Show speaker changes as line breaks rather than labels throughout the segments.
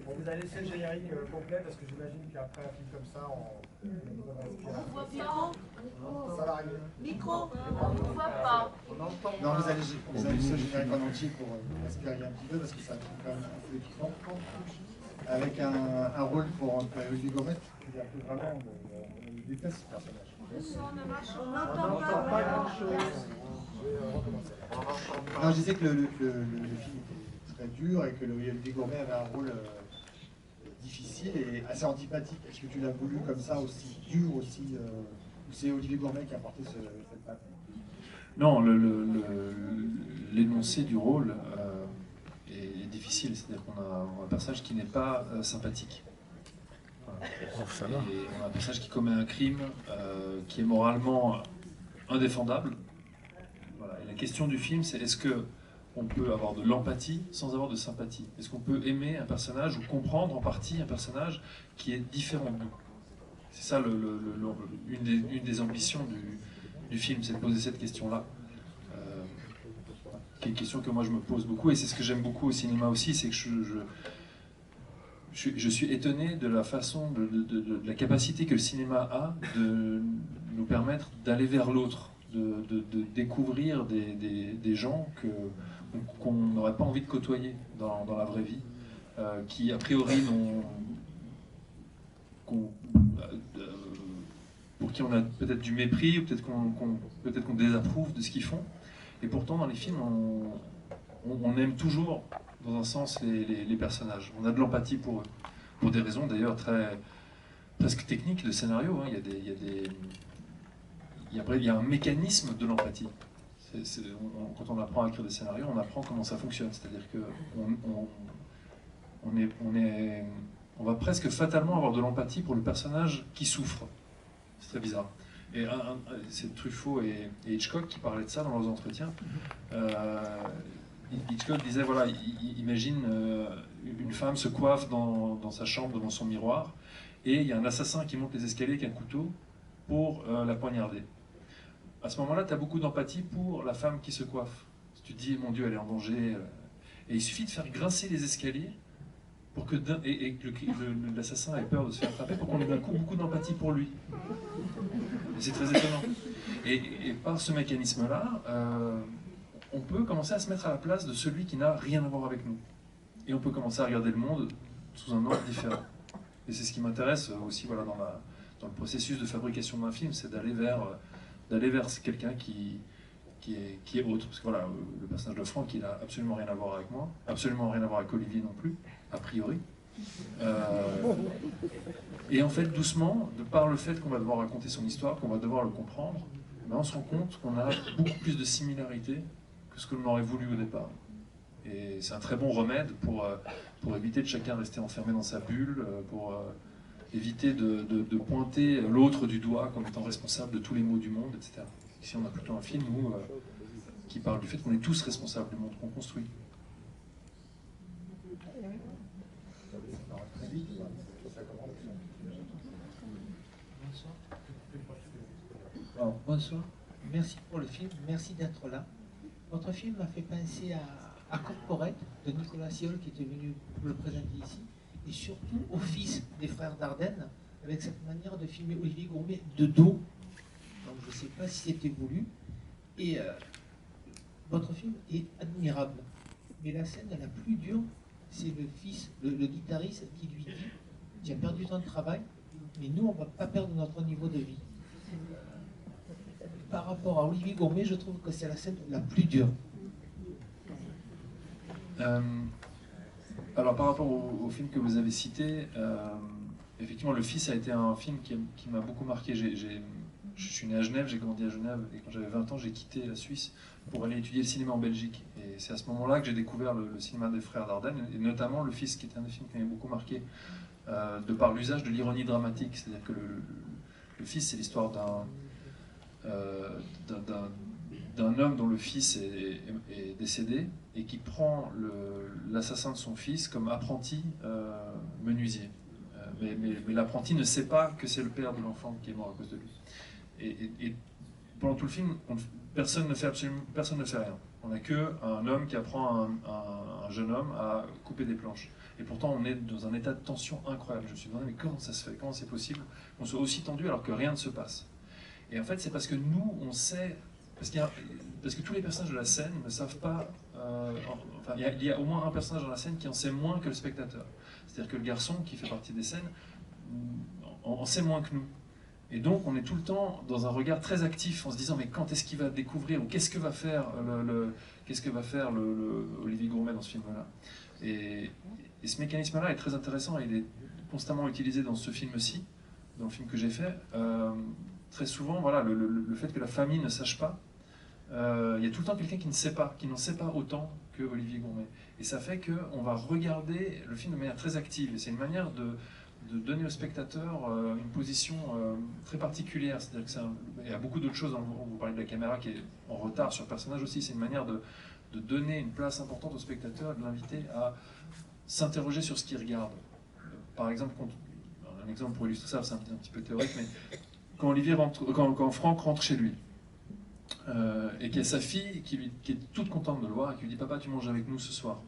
Vous allez laisser le générique complet parce que j'imagine qu'après un film comme ça, on voit bien. Ça va arriver. Micro. On voit pas. Non, vous allez laisser le générique en entier pour respirer un petit peu parce que ça a quand même un peu équipement. Avec un rôle pour Olivier Gourmet, qui est un peu vraiment, on déteste ce personnage. On n'entend pas grand-chose. Non, je disais que le film était très dur et que Olivier Gourmet avait un rôle difficile et assez antipathique. Est-ce que tu l'as voulu comme ça, aussi dur, aussi ou c'est Olivier Gourmet qui a porté cette patte?
Non, l'énoncé du rôle est difficile, c'est-à-dire qu'on a un personnage qui n'est pas sympathique. Voilà. Et on a un personnage qui commet un crime qui est moralement indéfendable. Voilà. Et la question du film, c'est est-ce qu'on peut avoir de l'empathie sans avoir de sympathie? Est-ce qu'on peut aimer un personnage ou comprendre en partie un personnage qui est différent de nous? C'est ça une des ambitions du film, c'est de poser cette question-là. Qui est une question que moi je me pose beaucoup, et c'est ce que j'aime beaucoup au cinéma aussi, c'est que je suis étonné de la façon, de la capacité que le cinéma a de nous permettre d'aller vers l'autre, de découvrir des gens qu'on n'aurait pas envie de côtoyer dans la vraie vie, qui a priori pour qui on a peut-être du mépris, ou peut-être qu'on désapprouve de ce qu'ils font. Et pourtant, dans les films, on aime toujours, dans un sens, les personnages. On a de l'empathie pour eux. Pour des raisons d'ailleurs presque techniques de scénario. Hein. Il y a un mécanisme de l'empathie. Quand on apprend à écrire des scénarios, on apprend comment ça fonctionne. C'est-à-dire qu'on va presque fatalement avoir de l'empathie pour le personnage qui souffre. C'est très bizarre. Et c'est Truffaut et Hitchcock qui parlaient de ça dans leurs entretiens. Hitchcock disait, voilà, imagine une femme se coiffe dans sa chambre devant son miroir, et il y a un assassin qui monte les escaliers avec un couteau pour la poignarder. À ce moment-là, tu as beaucoup d'empathie pour la femme qui se coiffe. Tu te dis, mon Dieu, elle est en danger. Et il suffit de faire grincer les escaliers pour que l'assassin ait peur de se faire attraper, pour qu'on ait d'un coup beaucoup d'empathie pour lui. Et c'est très étonnant. Et par ce mécanisme-là, on peut commencer à se mettre à la place de celui qui n'a rien à voir avec nous. Et on peut commencer à regarder le monde sous un angle différent. Et c'est ce qui m'intéresse aussi, voilà, dans le processus de fabrication d'un film, c'est d'aller vers quelqu'un qui est autre. Parce que voilà, le personnage de Franck, il n'a absolument rien à voir avec moi, absolument rien à voir avec Olivier non plus, a priori. Et en fait, doucement, de par le fait qu'on va devoir raconter son histoire, qu'on va devoir le comprendre, ben on se rend compte qu'on a beaucoup plus de similarités que ce que l'on aurait voulu au départ. Et c'est un très bon remède pour éviter de chacun rester enfermé dans sa bulle, pour éviter de pointer l'autre du doigt comme étant responsable de tous les maux du monde, etc. Ici, on a plutôt un film qui parle du fait qu'on est tous responsables du monde qu'on construit.
Bon, bonsoir, merci pour le film, merci d'être là. Votre film m'a fait penser à Corporate de Nicolas Sciol qui était venu le présenter ici, et surtout au fils des frères Dardenne, avec cette manière de filmer Olivier Gourmet de dos. Donc je ne sais pas si c'était voulu. Et votre film est admirable. Mais la scène la plus dure, c'est le fils, le guitariste qui lui dit « Tu as perdu ton travail, mais nous, on ne va pas perdre notre niveau de vie. » Par rapport à Olivier Gourmet, je trouve que c'est la scène la plus dure.
Alors par rapport au film que vous avez cité, effectivement le fils a été un film qui m'a beaucoup marqué. Je suis né à Genève, j'ai grandi à Genève, et quand j'avais 20 ans, j'ai quitté la Suisse pour aller étudier le cinéma en Belgique. Et c'est à ce moment-là que j'ai découvert le cinéma des frères Dardenne, et notamment Le Fils, qui était un des films qui m'avait beaucoup marqué, de par l'usage de l'ironie dramatique. C'est-à-dire que le Fils, c'est l'histoire d'un homme dont le fils est décédé, et qui prend l'assassin de son fils comme apprenti menuisier. Mais l'apprenti ne sait pas que c'est le père de l'enfant qui est mort à cause de lui. Et pendant tout le film, personne ne fait rien. On n'a qu'un homme qui apprend à un jeune homme à couper des planches. Et pourtant, on est dans un état de tension incroyable. Je me suis demandé, mais comment ça se fait? Comment c'est possible qu'on soit aussi tendu alors que rien ne se passe? Et en fait, c'est parce que nous, on sait... Parce que tous les personnages de la scène ne savent pas... enfin, il y a au moins un personnage dans la scène qui en sait moins que le spectateur. C'est-à-dire que le garçon qui fait partie des scènes en sait moins que nous. Et donc on est tout le temps dans un regard très actif en se disant mais quand est-ce qu'il va découvrir ou qu'est-ce que va faire Olivier Gourmet dans ce film-là. Et ce mécanisme-là est très intéressant et il est constamment utilisé dans ce film-ci, dans le film que j'ai fait. Très souvent, voilà, le fait que la famille ne sache pas, il y a tout le temps quelqu'un qui ne sait pas, qui n'en sait pas autant que Olivier Gourmet. Et ça fait qu'on va regarder le film de manière très active. Et c'est une manière de donner au spectateur une position très particulière. C'est-à-dire qu'il y a beaucoup d'autres choses. Vous parlez de la caméra qui est en retard sur le personnage aussi. C'est une manière de donner une place importante au spectateur et de l'inviter à s'interroger sur ce qu'il regarde. Par exemple, un exemple pour illustrer ça, c'est un petit peu théorique, mais quand Franck rentre chez lui, et qu'il y a sa fille qui est toute contente de le voir et qui lui dit « Papa, tu manges avec nous ce soir ».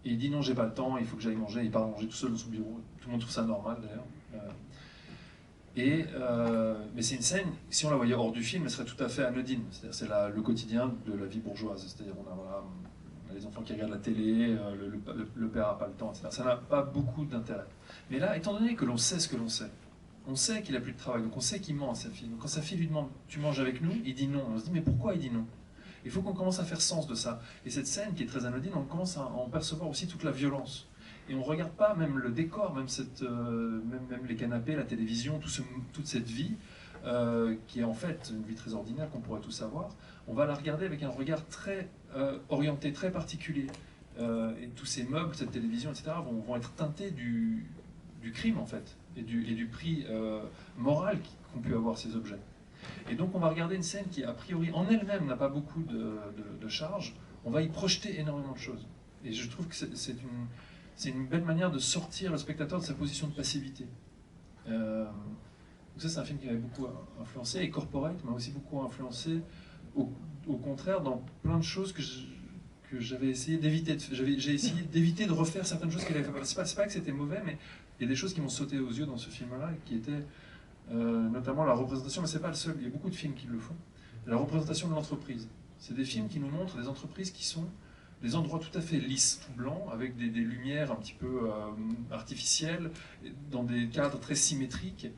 Et il dit « Non, j'ai pas le temps, il faut que j'aille manger ». Il part manger tout seul dans son bureau. Tout le monde trouve ça normal d'ailleurs. Mais c'est une scène, si on la voyait hors du film, elle serait tout à fait anodine. C'est-à-dire c'est le quotidien de la vie bourgeoise. C'est-à-dire on a les enfants qui regardent la télé, le père n'a pas le temps, etc. Ça n'a pas beaucoup d'intérêt. Mais là, étant donné que l'on sait ce que l'on sait, on sait qu'il n'a plus de travail, donc on sait qu'il ment à sa fille. Donc quand sa fille lui demande « Tu manges avec nous ?» il dit non. On se dit « Mais pourquoi il dit non ?» Il faut qu'on commence à faire sens de ça. Et cette scène qui est très anodine, on commence à en percevoir aussi toute la violence. Et on ne regarde pas même le décor, même les canapés, la télévision, toute cette vie, qui est en fait une vie très ordinaire qu'on pourrait tous avoir. On va la regarder avec un regard très orienté, très particulier. Et tous ces meubles, cette télévision, etc. vont être teintés du crime en fait. Et du prix moral qu'ont pu avoir ces objets. Et donc on va regarder une scène qui, a priori, en elle-même n'a pas beaucoup de charge, on va y projeter énormément de choses. Et je trouve que c'est une belle manière de sortir le spectateur de sa position de passivité. Ça, c'est un film qui m'avait beaucoup influencé, et Corporate m'a aussi beaucoup influencé, au contraire, dans plein de choses que j'avais essayé d'éviter. J'ai essayé d'éviter de refaire certaines choses qu'il avait fait. C'est pas que c'était mauvais, mais il y a des choses qui m'ont sauté aux yeux dans ce film-là, qui étaient notamment la représentation, mais c'est pas le seul, il y a beaucoup de films qui le font, la représentation de l'entreprise. C'est des films qui nous montrent des entreprises qui sont des endroits tout à fait lisses, tout blancs, avec des lumières un petit peu artificielles, dans des cadres très symétriques,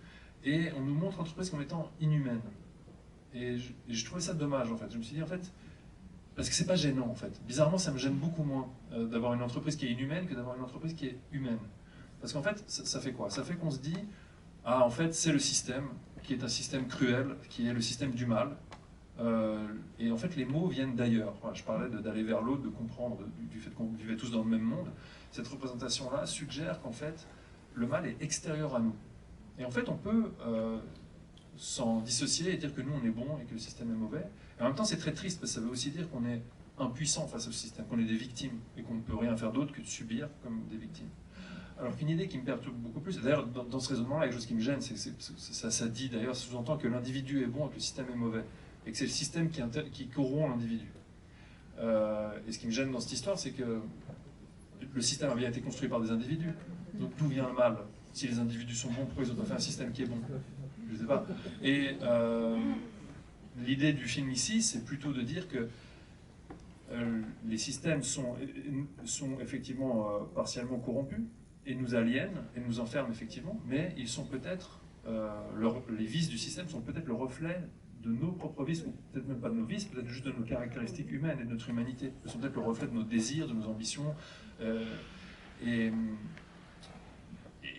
et on nous montre l'entreprise comme étant inhumaine. Et je trouvais ça dommage, en fait. Je me suis dit, en fait, parce que c'est pas gênant, en fait. Bizarrement, ça me gêne beaucoup moins d'avoir une entreprise qui est inhumaine que d'avoir une entreprise qui est humaine. Parce qu'en fait, ça fait quoi? Ça fait qu'on se dit, ah, en fait, c'est le système, qui est un système cruel, qui est le système du mal. Et en fait, les mots viennent d'ailleurs. Voilà, je parlais d'aller vers l'autre, de comprendre du fait qu'on vivait tous dans le même monde. Cette représentation-là suggère qu'en fait, le mal est extérieur à nous. Et en fait, on peut s'en dissocier et dire que nous, on est bon et que le système est mauvais. Et en même temps, c'est très triste, parce que ça veut aussi dire qu'on est impuissant face au système, qu'on est des victimes, et qu'on ne peut rien faire d'autre que de subir comme des victimes. Alors qu'une idée qui me perturbe beaucoup plus, d'ailleurs dans ce raisonnement-là, quelque chose qui me gêne, ça dit d'ailleurs, ça sous-entend que l'individu est bon et que le système est mauvais, et que c'est le système qui corrompt l'individu. Et ce qui me gêne dans cette histoire, c'est que le système a bien été construit par des individus, donc d'où vient le mal? Si les individus sont bons, pourquoi ils ont pas fait un système qui est bon? Je ne sais pas. Et l'idée du film ici, c'est plutôt de dire que les systèmes sont effectivement partiellement corrompus, et nous aliènent, et nous enferment effectivement, mais ils sont peut-être, les vices du système sont peut-être le reflet de nos propres vices, ou peut-être même pas de nos vices, peut-être juste de nos caractéristiques humaines et de notre humanité. Ils sont peut-être le reflet de nos désirs, de nos ambitions. Et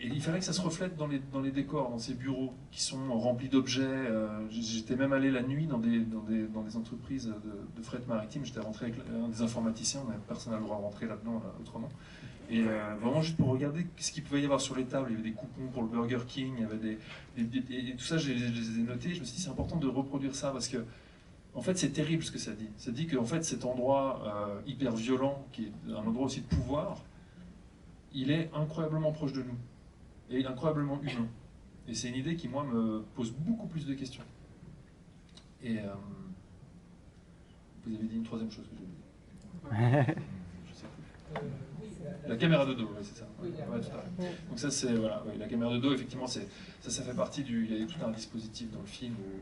il fallait que ça se reflète dans les décors, dans ces bureaux qui sont remplis d'objets. J'étais même allé la nuit dans des entreprises de fret maritime. J'étais rentré avec un des informaticiens, personne n'a le droit de rentrer là-dedans autrement. Et vraiment juste pour regarder ce qu'il pouvait y avoir sur les tables. Il y avait des coupons pour le Burger King, il y avait et tout ça, je les ai notés. Je me suis dit, c'est important de reproduire ça parce que, en fait, c'est terrible ce que ça dit. Ça dit que, en fait, cet endroit hyper violent, qui est un endroit aussi de pouvoir, il est incroyablement proche de nous et incroyablement humain. Et c'est une idée qui, moi, me pose beaucoup plus de questions. Et vous avez dit une troisième chose que j'ai oubliée. Je sais plus. La caméra de dos, oui, c'est ça. Ouais, tout à fait. Donc ça, c'est voilà, oui, la caméra de dos. Effectivement, ça fait partie du. Il y a tout un dispositif dans le film où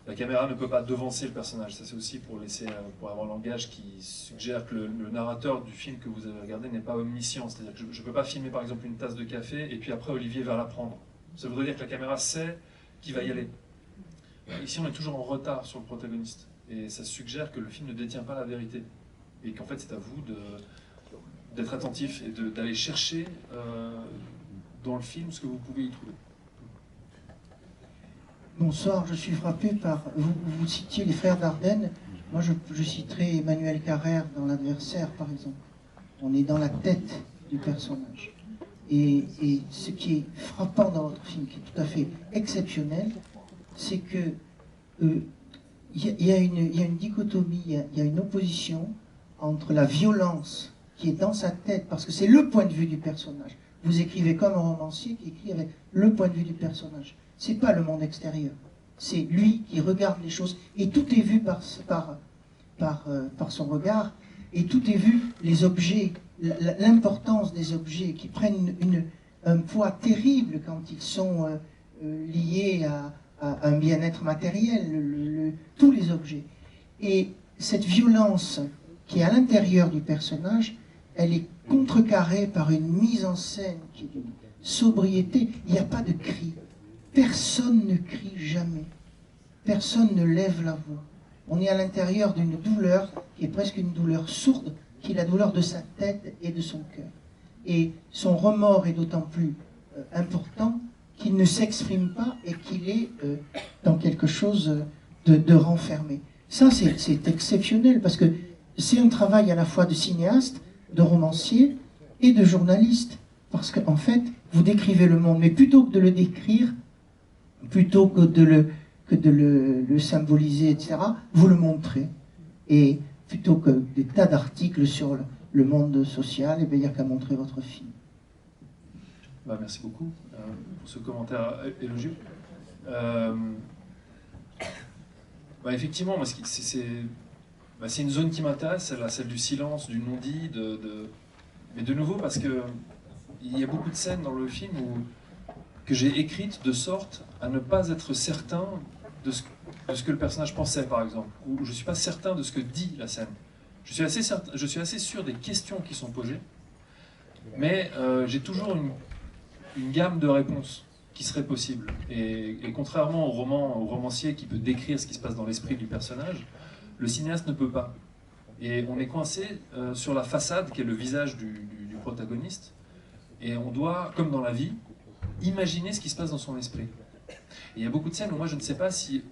la caméra ne peut pas devancer le personnage. Ça, c'est aussi pour avoir un langage qui suggère que le narrateur du film que vous avez regardé n'est pas omniscient. C'est-à-dire que je ne peux pas filmer par exemple une tasse de café et puis après Olivier va la prendre. Ça voudrait dire que la caméra sait qui va y aller. Ici, on est toujours en retard sur le protagoniste. Et ça suggère que le film ne détient pas la vérité. Et qu'en fait, c'est à vous d'être attentif et d'aller chercher dans le film ce que vous pouvez y trouver.
Bonsoir, je suis frappé par... Vous citiez les frères Dardenne. Moi, je citerai Emmanuel Carrère dans L'Adversaire, par exemple. On est dans la tête du personnage. Et ce qui est frappant dans votre film, qui est tout à fait exceptionnel, c'est que il y a une dichotomie, il y a une opposition entre la violence qui est dans sa tête, parce que c'est le point de vue du personnage. Vous écrivez comme un romancier qui écrit avec le point de vue du personnage. C'est pas le monde extérieur. C'est lui qui regarde les choses. Et tout est vu par son regard. Et tout est vu, les objets, l'importance des objets qui prennent un poids terrible quand ils sont liés à un bien-être matériel, tous les objets. Et cette violence qui est à l'intérieur du personnage, elle est contrecarrée par une mise en scène qui est d'une sobriété. Il n'y a pas de cri. Personne ne crie jamais. Personne ne lève la voix. On est à l'intérieur d'une douleur qui est presque une douleur sourde, qui est la douleur de sa tête et de son cœur. Et son remords est d'autant plus important qu'il ne s'exprime pas et qu'il est dans quelque chose de renfermé. Ça, c'est exceptionnel, parce que c'est un travail à la fois de cinéaste, de romancier et de journaliste. Parce qu'en fait, vous décrivez le monde, mais plutôt que de le décrire, plutôt que de le symboliser, etc., vous le montrez. Et plutôt que des tas d'articles sur le monde social, il n'y a qu'à montrer votre film.
Bah, merci beaucoup pour ce commentaire élogieux. Effectivement, c'est une zone qui m'intéresse, celle du silence, du non-dit, mais de nouveau parce que il y a beaucoup de scènes dans le film que j'ai écrites de sorte à ne pas être certain de ce que le personnage pensait, par exemple, ou je ne suis pas certain de ce que dit la scène. Je suis assez sûr des questions qui sont posées, mais j'ai toujours une gamme de réponses qui serait possible. Et contrairement au romancier qui peut décrire ce qui se passe dans l'esprit du personnage, le cinéaste ne peut pas. Et on est coincé sur la façade qui est le visage du protagoniste, et on doit, comme dans la vie, imaginer ce qui se passe dans son esprit. Et il y a beaucoup de scènes où moi je ne sais pas si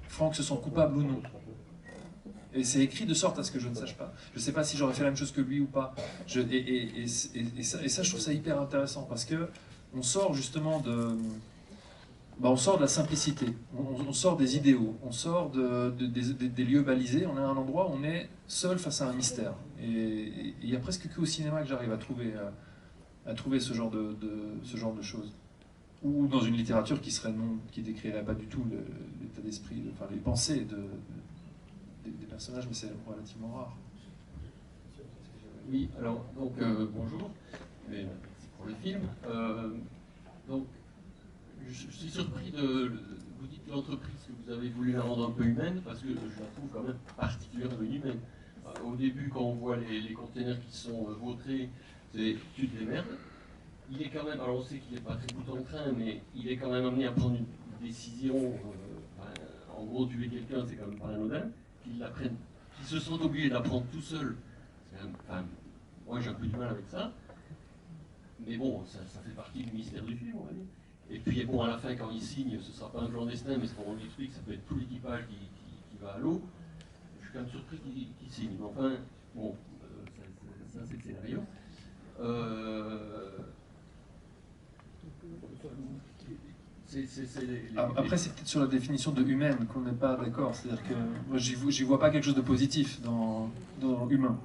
Franck se sent coupable ou non. Et c'est écrit de sorte à ce que je ne sache pas. Je ne sais pas si j'aurais fait la même chose que lui ou pas. Et ça, je trouve ça hyper intéressant, parce que on sort justement on sort de la simplicité, on sort des idéaux, on sort des lieux balisés, on est à un endroit où on est seul face à un mystère. Et il n'y a presque qu'au cinéma que j'arrive à trouver ce genre de choses. Ou dans une littérature qui décrirait pas du tout l'état d'esprit, enfin les pensées des personnages, mais c'est relativement rare.
Oui, alors, donc, bonjour, merci pour le film. Donc, je suis surpris vous dites l'entreprise que vous avez voulu la rendre un peu humaine, parce que je la trouve quand même particulièrement humaine. Au début, quand on voit les containers qui sont vautrés, c'est tu te démerdes. Il est quand même, alors on sait qu'il n'est pas très tout en train, mais il est quand même amené à prendre une décision. En gros, tuer quelqu'un, c'est quand même pas anodin. Qu'ils se sentent obligés d'apprendre tout seul. Moi, j'ai un peu du mal avec ça. mais bon, ça fait partie du mystère du film, on va dire. Et puis bon, à la fin, quand il signe, ce ne sera pas un clandestin, mais on lui explique, ça peut être tout l'équipage qui va à l'eau. Je suis quand même surpris qu'il signe. Mais enfin, bon, ça c'est le scénario.
Après, c'est peut-être sur la définition de humaine qu'on n'est pas d'accord. C'est-à-dire que moi, j'y vois pas quelque chose de positif dans humain.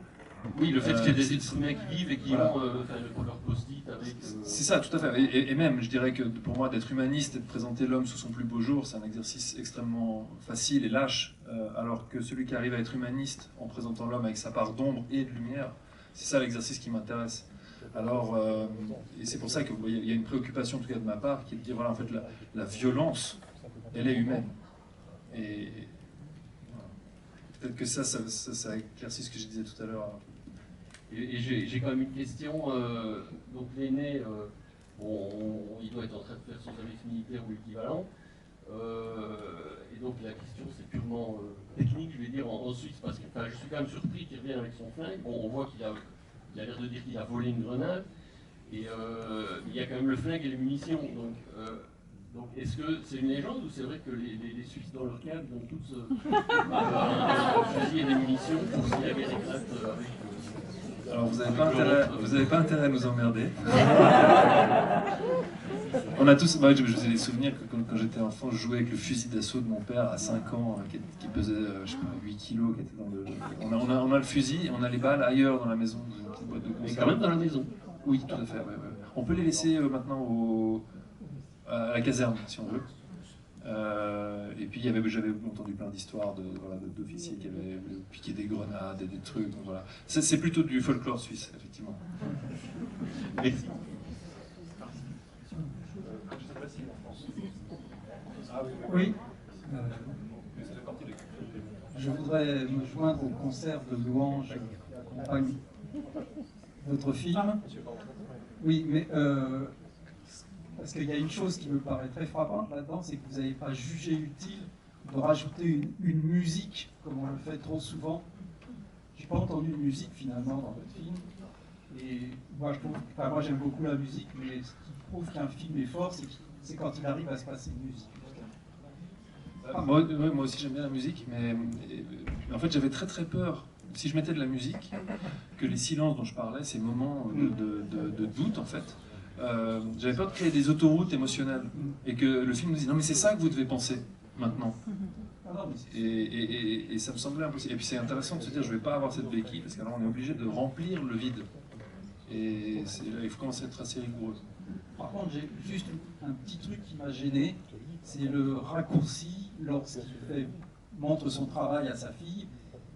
Oui, le fait qu'il y ait des êtres humains qui vivent et qui ont leur post-it avec...
C'est ça, tout à fait. Et même, je dirais que pour moi, d'être humaniste et de présenter l'homme sous son plus beau jour, c'est un exercice extrêmement facile et lâche, alors que celui qui arrive à être humaniste en présentant l'homme avec sa part d'ombre et de lumière, c'est ça l'exercice qui m'intéresse. Alors, et c'est pour ça qu'il y a une préoccupation, en tout cas de ma part, qui est de dire, voilà, en fait, la violence, elle est humaine. Et voilà. Peut-être que ça éclaircit ce que je disais tout à l'heure.
Et j'ai quand même une question. Donc l'aîné, il doit être en train de faire son service militaire ou l'équivalent. Et donc la question c'est purement technique, je vais dire, en Suisse, parce que je suis quand même surpris qu'il revienne avec son flingue. Bon, on voit qu'il a l'air de dire qu'il a volé une grenade. Et il y a quand même le flingue et les munitions. Donc est-ce que c'est une légende ou c'est vrai que les Suisses dans leur cadre ont tous un fusil et des munitions pour si la guerre éclate avec...
Alors vous n'avez pas intérêt à nous emmerder. On a tous, je vous ai des souvenirs que quand j'étais enfant, je jouais avec le fusil d'assaut de mon père à 5 ans, qui pesait, je sais pas, 8 kilos, qui était dans le... On a le fusil, on a les balles ailleurs dans la maison, dans une petite boîte de conserve.
Mais quand même dans la maison.
Oui, tout à fait. Ouais. On peut les laisser maintenant à la caserne, si on veut. Et puis j'avais entendu plein d'histoires d'officiers qui avaient piqué des grenades et des trucs. Donc voilà. C'est plutôt du folklore suisse, effectivement.
Merci.
Oui. Je voudrais me joindre au concert de louanges qui accompagne votre film. Oui, mais parce qu'il y a une chose qui me paraît très frappante là-dedans, c'est que vous n'avez pas jugé utile de rajouter une musique, comme on le fait trop souvent. Je n'ai pas entendu de musique finalement dans votre film. Et moi, j'aime beaucoup la musique, mais ce qui prouve qu'un film est fort, c'est quand il arrive à se passer une musique.
Moi aussi j'aime bien la musique, mais en fait j'avais très peur, si je mettais de la musique, que les silences dont je parlais, ces moments de doute en fait, j'avais peur de créer des autoroutes émotionnelles et que le film nous dise non mais c'est ça que vous devez penser maintenant. Et ça me semblait impossible. Et puis c'est intéressant de se dire je vais pas avoir cette béquille parce qu'alors on est obligé de remplir le vide. Et là, il faut commencer à être assez rigoureux.
Par contre, j'ai juste un petit truc qui m'a gêné, c'est le raccourci lorsqu'il montre son travail à sa fille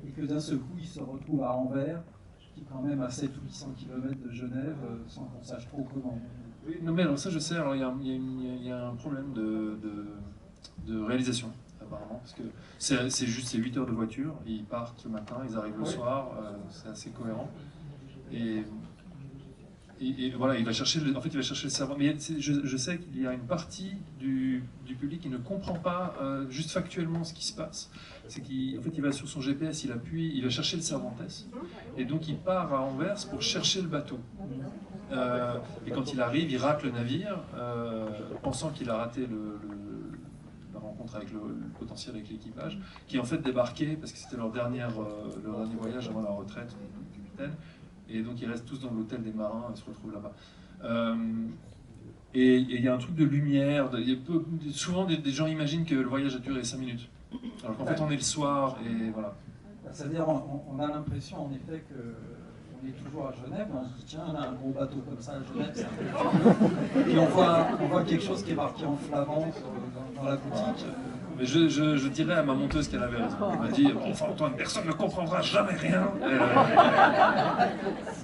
et que d'un seul coup il se retrouve à Anvers, qui est quand même à 700 ou 800 km de Genève, sans qu'on sache trop comment.
Oui, non mais alors ça je sais, alors il y a un problème de réalisation apparemment, parce que c'est juste 8 heures de voiture, ils partent le matin, ils arrivent le soir, c'est assez cohérent. Et voilà, il va chercher le cerveau. Mais je sais qu'il y a une partie du public qui ne comprend pas juste factuellement ce qui se passe. C'est qu'en fait, il va sur son GPS, il appuie, il va chercher le Cervantes, et donc il part à Anvers pour chercher le bateau. Et quand il arrive, il rate le navire, pensant qu'il a raté la rencontre avec le potentiel avec l'équipage, qui en fait débarqué parce que c'était leur dernier voyage avant la retraite du capitaine. Et donc ils restent tous dans l'hôtel des marins et se retrouvent là-bas. Et il y a un truc de lumière, souvent des gens imaginent que le voyage a duré 5 minutes. Alors qu'en fait on est le soir et voilà.
C'est-à-dire on a l'impression en effet qu'on est toujours à Genève, on se dit tiens on a un gros bateau comme ça à Genève, c'est un peu... Et on voit quelque chose qui est marqué en flamand dans la boutique.
Mais je dirais à ma monteuse qu'elle avait raison. Elle m'a dit enfin Antoine, personne ne comprendra jamais rien. Ils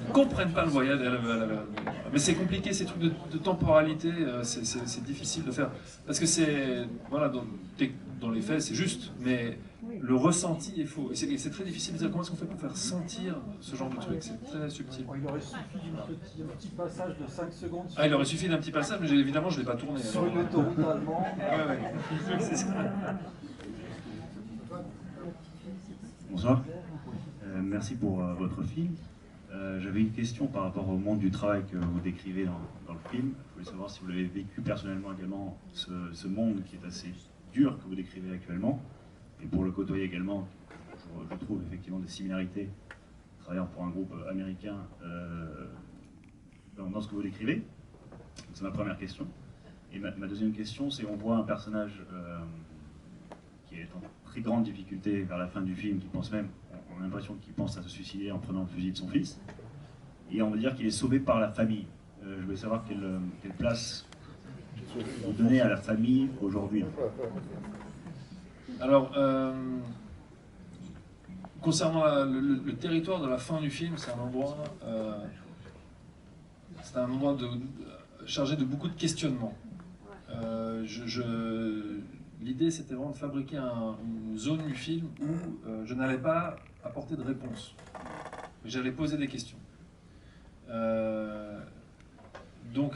ne comprennent pas le voyage. Elle avait raison. Mais c'est compliqué ces trucs de temporalité, c'est difficile de faire. Parce que c'est. Voilà, dans les faits, c'est juste, mais le ressenti est faux. Et c'est très difficile de dire comment est-ce qu'on fait pour faire sentir ce genre de truc, c'est très subtil.
Il aurait suffi d'un petit passage de 5 secondes.
Il aurait suffi d'un petit passage, mais évidemment, je ne l'ai pas tourné.
Sur une autoroute allemande.
Ouais. C'est ça.
Bonsoir. Merci pour votre film. J'avais une question par rapport au monde du travail que vous décrivez dans le film. Je voulais savoir si vous l'avez vécu personnellement également, ce monde qui est assez dur que vous décrivez actuellement. Et pour le côtoyer également, je trouve effectivement des similarités, travaillant pour un groupe américain, dans ce que vous décrivez. C'est ma première question. Et ma deuxième question, c'est on voit un personnage qui est en très grande difficulté vers la fin du film, qui pense même, on a l'impression qu'il pense à se suicider en prenant le fusil de son fils. Et on va dire qu'il est sauvé par la famille. Je voulais savoir quelle place vous donnez à la famille aujourd'hui.
Alors, concernant le territoire de la fin du film, c'est un endroit chargé de beaucoup de questionnements. L'idée, c'était vraiment de fabriquer une zone du film où je n'allais pas apporter de réponse. J'allais poser des questions. Donc,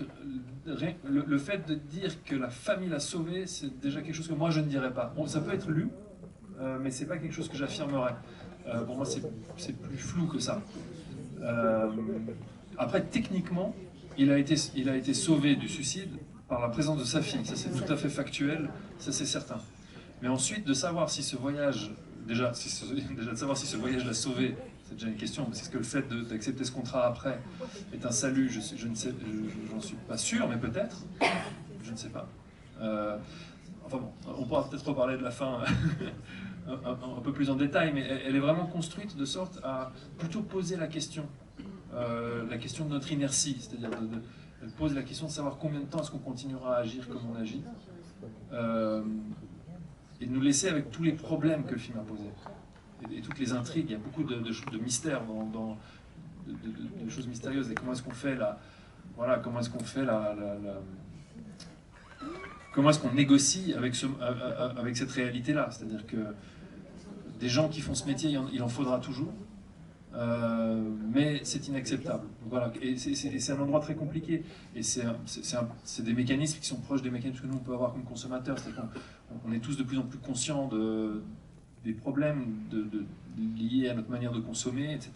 le fait de dire que la famille l'a sauvé, c'est déjà quelque chose que moi je ne dirais pas. Bon, ça peut être lu, mais c'est pas quelque chose que j'affirmerais. Pour moi, c'est plus flou que ça. Après, techniquement, il a été sauvé du suicide par la présence de sa fille. Ça, c'est tout à fait factuel, ça c'est certain. Mais ensuite, de savoir si ce voyage, déjà de savoir si ce voyage l'a sauvé, c'est déjà une question. Est-ce que le fait d'accepter ce contrat après est un salut? J'en suis pas sûr, mais peut-être. Je ne sais pas. Enfin bon, on pourra peut-être reparler de la fin un peu plus en détail, mais elle est vraiment construite de sorte à plutôt poser la question de notre inertie, c'est-à-dire elle pose la question de savoir combien de temps est-ce qu'on continuera à agir comme on agit, et de nous laisser avec tous les problèmes que le film a posés, et toutes les intrigues. Il y a beaucoup de mystères, de choses mystérieuses, et comment est-ce qu'on fait comment est-ce qu'on négocie avec cette réalité-là, c'est-à-dire que des gens qui font ce métier, il en faudra toujours. Mais c'est inacceptable. Donc voilà. Et c'est un endroit très compliqué. Et c'est des mécanismes qui sont proches des mécanismes que nous on peut avoir comme consommateurs. C'est-à-dire qu'on est tous de plus en plus conscients des problèmes liés à notre manière de consommer, etc.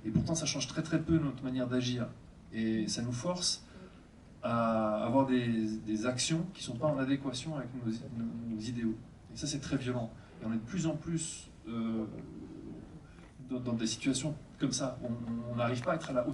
Et pourtant ça change très très peu notre manière d'agir. Et ça nous force à avoir des actions qui ne sont pas en adéquation avec nos idéaux. Et ça c'est très violent. Et on est de plus en plus dans des situations comme ça, où on n'arrive pas à être à la hauteur.